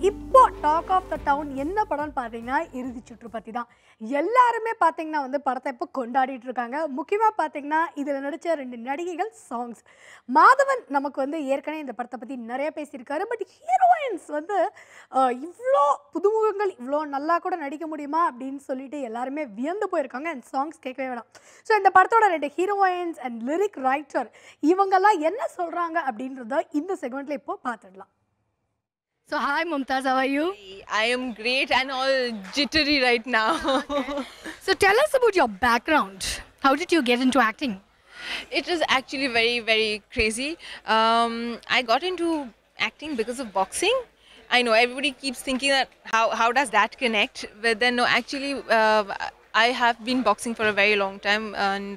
இப்போ talk of the down என்ன படம்னு பார்த்தீங்கன்னா இறுதி சுற்று பற்றி தான். எல்லாருமே பார்த்தீங்கன்னா வந்து படத்தை இப்போ கொண்டாடிட்டு இருக்காங்க. முக்கியமாக பார்த்தீங்கன்னா இதில் நடித்த 2 நடிகைகள் சாங்ஸ். மாதவன் நமக்கு வந்து ஏற்கனவே இந்த படத்தை பற்றி நிறைய பேசியிருக்காரு. பட் ஹீரோயின்ஸ் வந்து இவ்வளோ புதுமுகங்கள் இவ்வளோ நல்லா கூட நடிக்க முடியுமா அப்படின்னு சொல்லிட்டு எல்லாருமே வியந்து போயிருக்காங்க. அண்ட் சாங்ஸ் கேட்கவே வேணாம். ஸோ இந்த படத்தோட 2 ஹீரோயின்ஸ் அண்ட் லிரிக் ரைட்டர் இவங்கெல்லாம் என்ன சொல்கிறாங்க அப்படின்றத இந்த செக்மெண்ட்டில் இப்போ பார்த்துடலாம். So hi Mumtaz, how are you? I am great and all jittery right now. Okay. So tell us about your background. How did you get into acting? It is actually very, very crazy. I got into acting because of boxing. I know everybody keeps thinking that how does that connect? But then no, actually I have been boxing for a very long time, and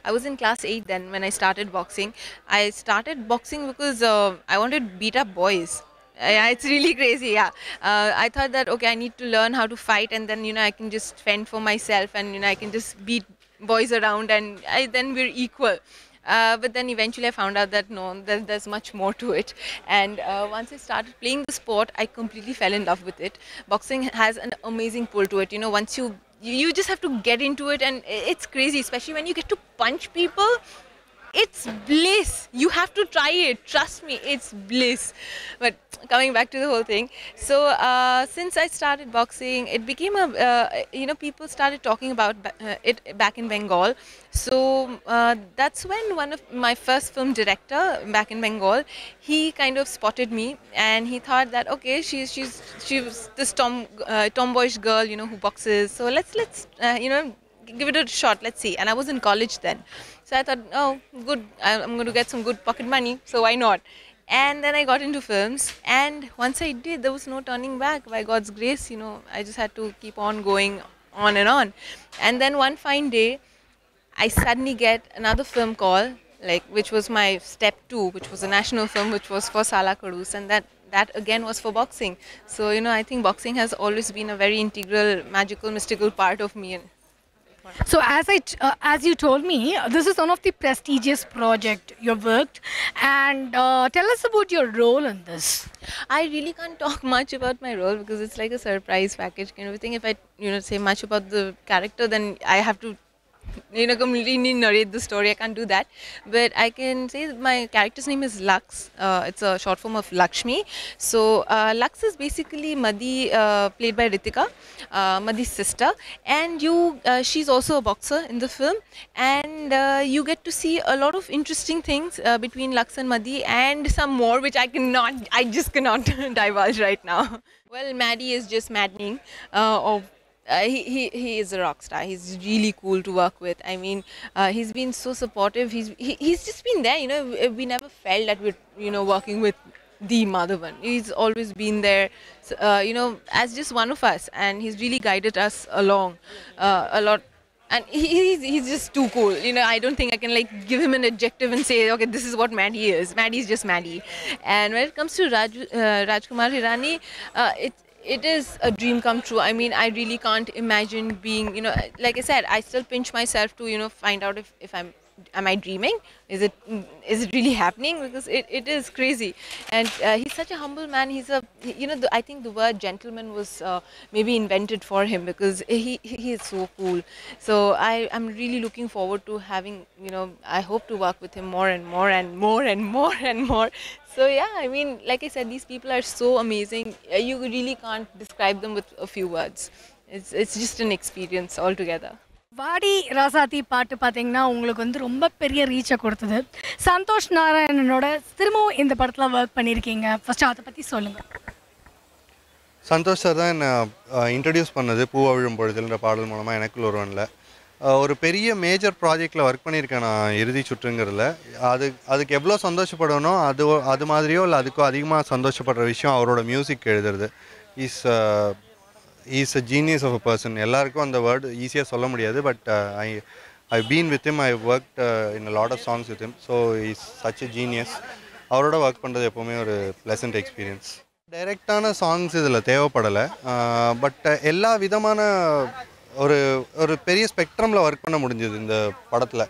I was in class 8 then when I started boxing. I started boxing because I wanted to beat up boys. Yeah, it's really crazy. Yeah, I thought that okay, I need to learn how to fight, and then I can just fend for myself, and I can just beat boys around, and then we're equal. But then eventually I found out that no, there's much more to it. And once I started playing the sport, I completely fell in love with it. Boxing has an amazing pull to it. Once you just have to get into it, and it's crazy, especially when you get to punch people. It's bliss. You have to try it. Trust me, it's bliss. But coming back to the whole thing, so since I started boxing, it became a people started talking about it back in Bengal. So that's when one of my first film director back in Bengal, he kind of spotted me, and he thought that okay, she was this tomboyish girl, who boxes. So let's give it a shot. Let's see. And I was in college then. So I thought, oh, good, I'm going to get some good pocket money, so why not? And then I got into films, and once I did, there was no turning back. By God's grace, I just had to keep on going on and on. And then one fine day, I suddenly get another film call, which was my step 2, which was a national film, which was for Sala Kadus, and that again was for boxing. So, I think boxing has always been a very integral, magical, mystical part of me. So as you told me, this is one of the prestigious project you've worked, and tell us about your role in this. I really can't talk much about my role because it's like a surprise package kind of thing. If I say much about the character, then I have to completely narrate the story. I can't do that, but I can say that my character's name is Lux. It's a short form of Lakshmi. So Lux is basically Madhi, played by Ritika, Madhi's sister, and she's also a boxer in the film, and you get to see a lot of interesting things between Lux and Madhi, and some more which I just cannot divulge right now. Well, Maddie is just maddening. He is a rock star. He's really cool to work with. I mean, he's been so supportive. He's just been there. We never felt that we're working with the Madhavan. He's always been there, as just one of us, and he's really guided us along a lot. And he's just too cool. I don't think I can give him an adjective and say, okay, this is what Maddie is. Maddie's just Maddie. And when it comes to Rajkumar Hirani, it is a dream come true. I mean, I really can't imagine being, like I said, I still pinch myself to, find out if am I dreaming? Is it really happening? Because it is crazy. And he's such a humble man. He's I think the word gentleman was maybe invented for him because he is so cool. So I'm really looking forward to having, I hope to work with him more and more and more and more and more. So yeah, I mean, like I said, these people are so amazing. You really can't describe them with a few words. It's just an experience altogether. வாடி ராசாத்தி பாட்டு பார்த்தீங்கன்னா உங்களுக்கு வந்து ரொம்ப பெரிய ரீச்சை கொடுத்தது. சந்தோஷ் நாராயணனோட திரும்பவும் இந்த படத்தில் ஒர்க் பண்ணியிருக்கீங்க. ஃபர்ஸ்ட் அதை பற்றி சொல்லுங்கள். சந்தோஷ் சார் தான் என்னை இன்ட்ரடியூஸ் பண்ணது பூவாவிழும் பொழுதுன்ற பாடல் மூலமாக எனக்குள்ள ஒருவனில் ஒரு பெரிய மேஜர் ப்ராஜெக்டில் ஒர்க் பண்ணியிருக்கேன் நான் இறுதி சுற்றுங்கிறதுல. அதுக்கு எவ்வளோ சந்தோஷப்படணும் அது மாதிரியோ இல்லை அதுக்கோ அதிகமாக சந்தோஷப்படுற விஷயம் அவரோட மியூசிக் எழுதுறது. He's a genius of a person. எல்லாருக்கும் அந்த வேர்டு ஈஸியாக சொல்ல முடியாது. But I've been with him. I've worked in a lot of songs with him. So he's such a genius. அவரோட ஒர்க் பண்ணுறது எப்போவுமே ஒரு ப்ளசன்ட் எக்ஸ்பீரியன்ஸ். டைரெக்டான சாங்ஸ் இதில் தேவைப்படலை. பட் எல்லா விதமான ஒரு பெரிய ஸ்பெக்ட்ரமில் ஒர்க் பண்ண முடிஞ்சது இந்த படத்தில்.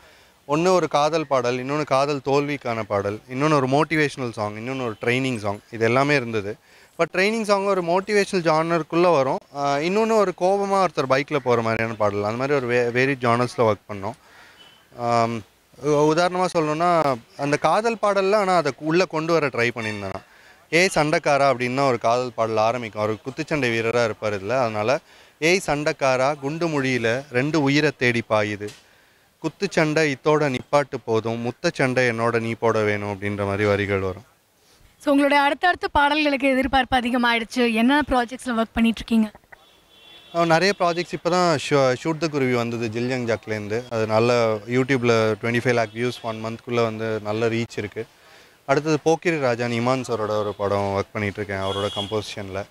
ஒன்று ஒரு காதல் பாடல், இன்னொன்று காதல் தோல்விக்கான பாடல், இன்னொன்று ஒரு மோட்டிவேஷ்னல் சாங், இன்னொன்று ஒரு ட்ரைனிங் சாங், இது எல்லாமே இருந்தது. பட் ட்ரைனிங் சாங் ஒரு மோட்டிவேஷனல் ஜானருக்குள்ளே வரும். இன்னொன்று ஒரு கோபமாக ஒருத்தர் பைக்கில் போகிற மாதிரியான பாடல், அந்த மாதிரி ஒரு வேரி ஜானர்ஸில் ஒர்க் பண்ணோம். உதாரணமாக சொல்லணுன்னா அந்த காதல் பாடலில் ஆனால் அதை உள்ளே கொண்டு வர ட்ரை பண்ணியிருந்தேன். ஏய் சண்டைக்காரா அப்படின்னா ஒரு காதல் பாடல் ஆரம்பிக்கும். அவர் குத்துச்சண்டை வீரராக இருப்பார் இதில். அதனால் ஏய் சண்டைக்காரா குண்டு மொழியில் 2 உயிரை தேடி பாயுது, குத்துச்சண்டை இத்தோட நிப்பாட்டு போதும், முத்தச்சண்டை என்னோட நீ போட வேணும் அப்படின்ற மாதிரி வரிகள் வரும். ஸோ உங்களுடைய அடுத்தடுத்த பாடல்களுக்கு எதிர்பார்ப்பு அதிகமாகிடுச்சு. என்ன ப்ராஜெக்ட்ஸில் ஒர்க் பண்ணிகிட்ருக்கீங்க? நிறைய ப்ராஜெக்ட்ஸ் இப்போ தான் ஷூட் த குருவி வந்தது ஜில்ஜங் ஜாக்லேருந்து. அது நல்ல யூடியூப்பில் 25 lakh வியூஸ் 1 monthக்குள்ளே வந்து நல்ல ரீச் இருக்குது. அடுத்தது போக்கிரி ராஜான் இமான் சாரோட ஒரு படம் ஒர்க் பண்ணிகிட்ருக்கேன் அவரோட கம்போசிஷனில்.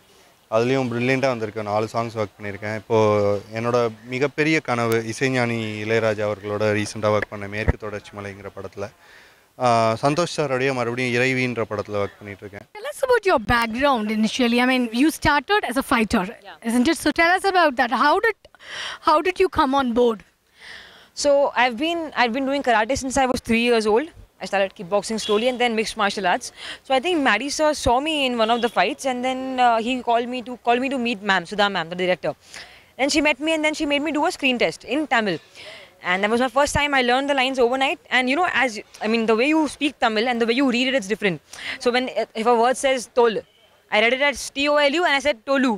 அதுலேயும் ப்ரில்லியண்ட்டாக வந்திருக்கு. 4 songs ஒர்க் பண்ணியிருக்கேன். இப்போது என்னோடய மிகப்பெரிய கனவு இசைஞானி இளையராஜா அவர்களோட ரீசெண்டாக ஒர்க் பண்ண மேற்கு தொடர்ச்சி மலைங்கிற படத்தில், சந்தோஷ் சாரோடைய மறுபடியும் இறைவின்ற படத்தில் ஒர்க் பண்ணிகிட்ருக்கேன். Tell us about your background initially. I mean, you started as a fighter, isn't it? So tell us about that. How did you come on board? So I've been doing karate since I was 3 years old. I started kickboxing slowly and then mixed martial arts. So I think Maddie sir saw me in one of the fights and then he called me to meet ma'am, Sudha ma'am, the director. Then she met me and then she made me do a screen test in Tamil. And that was my first time. I learned the lines overnight. And you know, the way you speak Tamil and the way you read it, it's different. So if a word says tol, I read it as Tolu and I said tolu.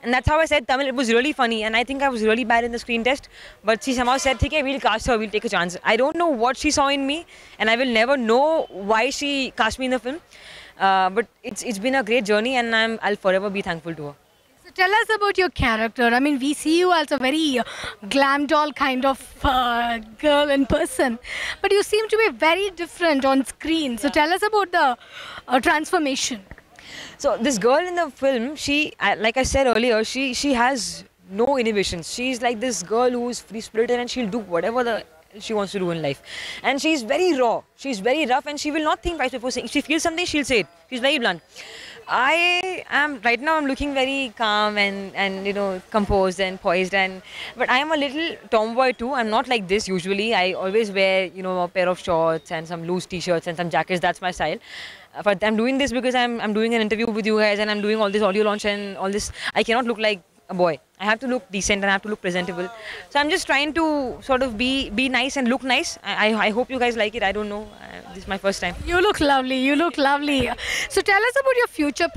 And that's how I said Tamil. It was really funny. And I think I was really bad in the screen test. But she somehow said, okay, we'll cast her, we'll take a chance. I don't know what she saw in me. And I will never know why she cast me in the film. But it's been a great journey and I'll forever be thankful to her. So tell us about your character. I mean, we see you as a very glam doll kind of girl in person. But you seem to be very different on screen. So tell us about the transformation. So this girl in the film, she, like I said earlier, she has no inhibitions. She's like this girl who's free-spirited and she'll do whatever she wants to do in life. And she's very raw. She's very rough and she will not think twice before saying. If she feels something, she'll say it. She's very blunt. Right now I'm looking very calm and composed and poised, but I am a little tomboy too. I'm not like this usually. I always wear a pair of shorts and some loose t-shirts and some jackets. That's my style. But I'm doing this because I'm doing an interview with you guys and I'm doing all this audio launch and all this. I cannot look like a boy. I have to look decent and I have to look presentable. So I'm just trying to sort of be nice and look nice. I hope you guys like it. I don't know. This is my first time. You look lovely. You look lovely. So tell us about your future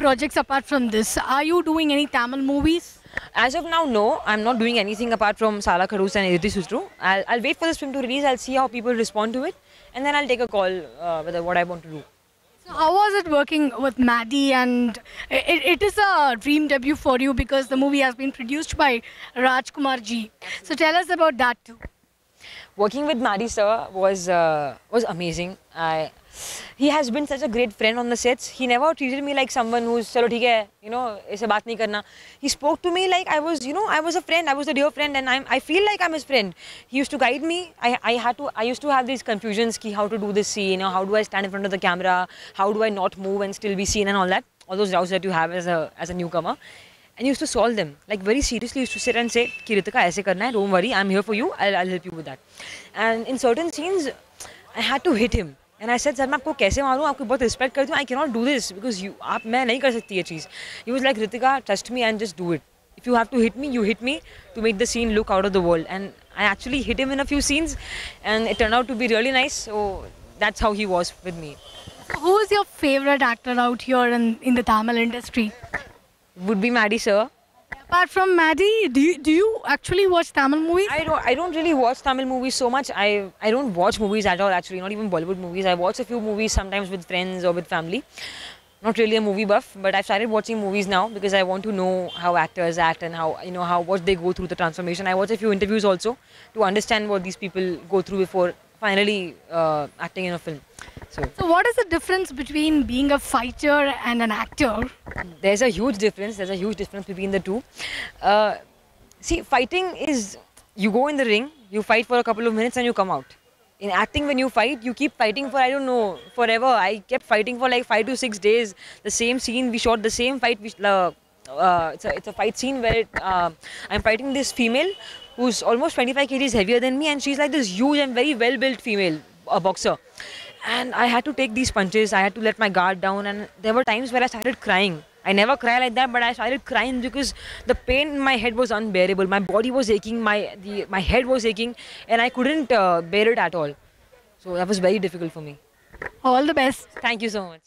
projects apart from this. Are you doing any Tamil movies? As of now, no. I'm not doing anything apart from Sala Kharus and Irudhi Suttru. I'll wait for this film to release. I'll see how people respond to it. And then I'll take a call whether what I want to do. So how was it working with Maddie? And it is a dream debut for you because the movie has been produced by Rajkumar ji. So tell us about that too. Working with Maddie sir was amazing. He has been such a great friend on the sets. He never treated me like someone who's chalo theek hai, aise baat nahi karna. He spoke to me like I was a friend. I was a dear friend and I feel like I'm his friend. He used to guide me. I used to have these confusions ki how to do this scene, how do I stand in front of the camera, how do I not move and still be seen and all that. All those doubts that you have as a newcomer. And he used to solve them. Like very seriously, he used to sit and say, "Ki Ritika, aise karna hai, don't worry, I'm here for you, I'll help you with that." And in certain scenes, I had to hit him. And I said, "Sir, मैं आपको कैसे मारूँ? आपको बहुत respect करती हूँ. I cannot do this because मैं नहीं कर सकती ये चीज़." He was like, "Ritika, trust me and just do it. If you have to hit me, you hit me to make the scene look out of the world." And I actually hit him in a few scenes, and it turned out to be really nice. So that's how he was with me. So who is your favorite actor out here in the Tamil industry? Would be Maddie sir. Apart from Maddie, do you actually watch Tamil movies? I don't really watch Tamil movies so much. I don't watch movies at all actually, not even Bollywood movies. I watch a few movies sometimes with friends or with family. Not really a movie buff, but I've started watching movies now because I want to know how actors act and how what they go through the transformation. I watch a few interviews also to understand what these people go through before finally acting in a film. So what is the difference between being a fighter and an actor? There's a huge difference. There's a huge difference between the two. See, fighting is you go in the ring, you fight for a couple of minutes and you come out. In acting, when you fight, you keep fighting for, I don't know, forever. I kept fighting for like 5 to 6 days. The same scene, we shot the same fight. It's a fight scene where I'm fighting this female who's almost 25 kgs heavier than me, and she's like this huge and very well-built female boxer. And I had to take these punches. I had to let my guard down, and there were times where I started crying. I never cry like that, but I started crying because the pain in my head was unbearable. My body was aching, my head was aching, and I couldn't bear it at all. So that was very difficult for me. All the best. Thank you so much.